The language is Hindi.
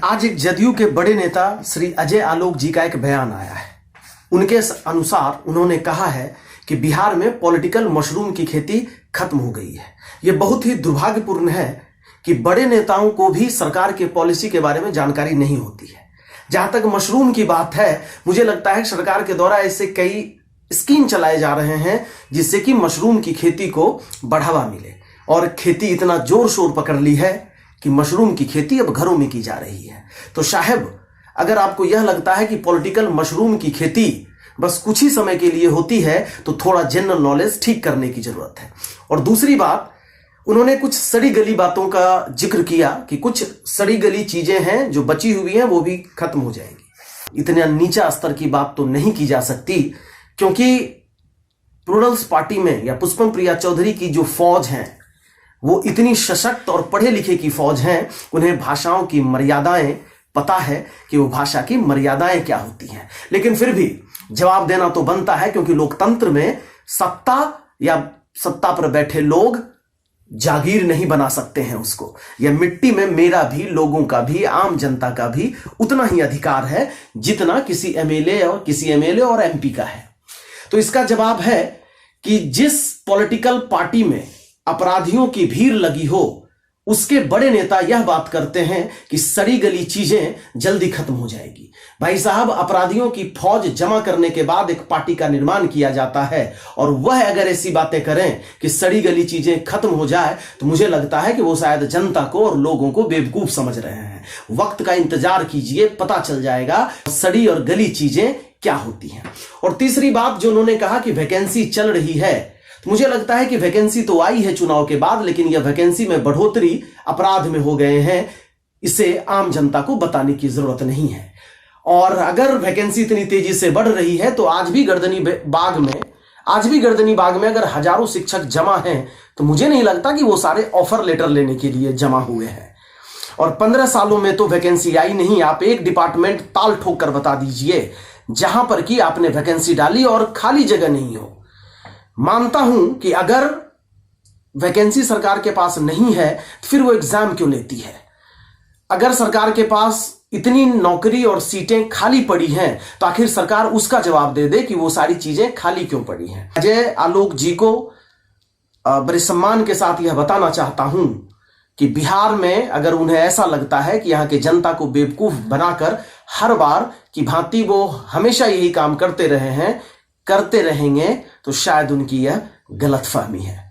आज एक जदयू के बड़े नेता श्री अजय आलोक जी का एक बयान आया है। उनके अनुसार उन्होंने कहा है कि बिहार में पॉलिटिकल मशरूम की खेती खत्म हो गई है। यह बहुत ही दुर्भाग्यपूर्ण है कि बड़े नेताओं को भी सरकार के पॉलिसी के बारे में जानकारी नहीं होती है। जहां तक मशरूम की बात है, मुझे लगता है कि सरकार के द्वारा ऐसे कई स्कीम चलाए जा रहे हैं जिससे कि मशरूम की खेती को बढ़ावा मिले, और खेती इतना जोर शोर पकड़ ली है कि मशरूम की खेती अब घरों में की जा रही है। तो साहब, अगर आपको यह लगता है कि पॉलिटिकल मशरूम की खेती बस कुछ ही समय के लिए होती है तो थोड़ा जनरल नॉलेज ठीक करने की जरूरत है। और दूसरी बात, उन्होंने कुछ सड़ी गली बातों का जिक्र किया कि कुछ सड़ी गली चीजें हैं जो बची हुई हैं वो भी खत्म हो जाएंगी। इतने नीचा स्तर की बात तो नहीं की जा सकती, क्योंकि प्लूरल्स पार्टी में या पुष्पम प्रिया चौधरी की जो फौज है वो इतनी सशक्त और पढ़े लिखे की फौज हैं, उन्हें भाषाओं की मर्यादाएं पता है कि वो भाषा की मर्यादाएं क्या होती हैं। लेकिन फिर भी जवाब देना तो बनता है, क्योंकि लोकतंत्र में सत्ता या सत्ता पर बैठे लोग जागीर नहीं बना सकते हैं उसको। यह मिट्टी में मेरा भी, लोगों का भी, आम जनता का भी उतना ही अधिकार है जितना किसी एमएलए और एमपी का है। तो इसका जवाब है कि जिस पॉलिटिकल पार्टी में अपराधियों की भीड़ लगी हो, उसके बड़े नेता यह बात करते हैं कि सड़ी गली चीजें जल्दी खत्म हो जाएगी। भाई साहब, अपराधियों की फौज जमा करने के बाद एक पार्टी का निर्माण किया जाता है, और वह अगर ऐसी बातें करें कि सड़ी गली चीजें खत्म हो जाए तो मुझे लगता है कि वो शायद जनता को और लोगों को बेवकूफ समझ रहे हैं। वक्त का इंतजार कीजिए, पता चल जाएगा सड़ी और गली चीजें क्या होती हैं। और तीसरी बात जो उन्होंने कहा कि वैकेंसी चल रही है, तो मुझे लगता है कि वैकेंसी तो आई है चुनाव के बाद, लेकिन यह वैकेंसी में बढ़ोतरी अपराध में हो गए हैं, इसे आम जनता को बताने की जरूरत नहीं है। और अगर वैकेंसी इतनी तेजी से बढ़ रही है तो आज भी गर्दनी बाग में अगर हजारों शिक्षक जमा हैं तो मुझे नहीं लगता कि वो सारे ऑफर लेटर लेने के लिए जमा हुए हैं। और 15 सालों में तो वैकेंसी आई नहीं। आप एक डिपार्टमेंट ताल ठोक कर बता दीजिए जहां पर कि आपने वैकेंसी डाली और खाली जगह नहीं हो। मानता हूं कि अगर वैकेंसी सरकार के पास नहीं है तो फिर वो एग्जाम क्यों लेती है। अगर सरकार के पास इतनी नौकरी और सीटें खाली पड़ी हैं तो आखिर सरकार उसका जवाब दे दे कि वो सारी चीजें खाली क्यों पड़ी हैं। अजय आलोक जी को बड़े सम्मान के साथ यह बताना चाहता हूं कि बिहार में अगर उन्हें ऐसा लगता है कि यहां के जनता को बेवकूफ बनाकर हर बार की भांति वो हमेशा यही काम करते रहे हैं, करते रहेंगे, तो शायद उनकी यह गलतफहमी है।